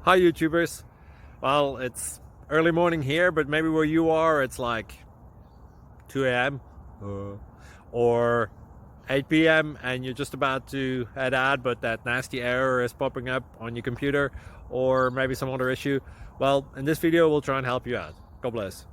Hi YouTubers. Well, it's early morning here, but maybe where you are it's like 2 a.m. Or 8 p.m. and you're just about to head out, but that nasty error is popping up on your computer, or maybe some other issue. Well, in this video we'll try and help you out. God bless.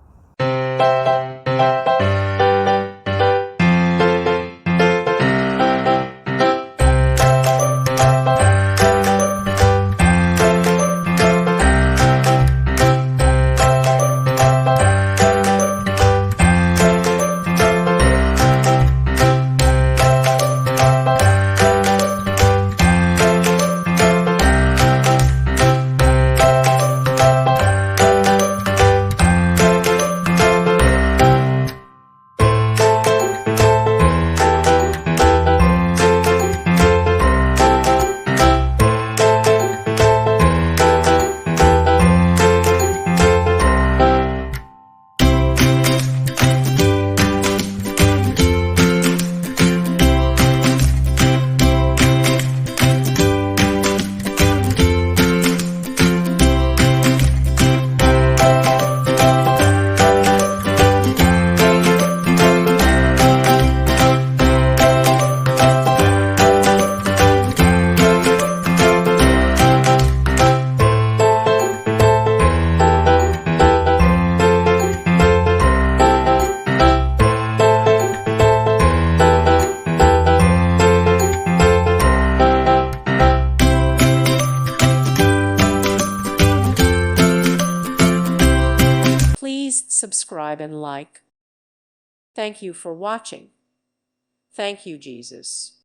Please subscribe and like. Thank you for watching. Thank you, Jesus.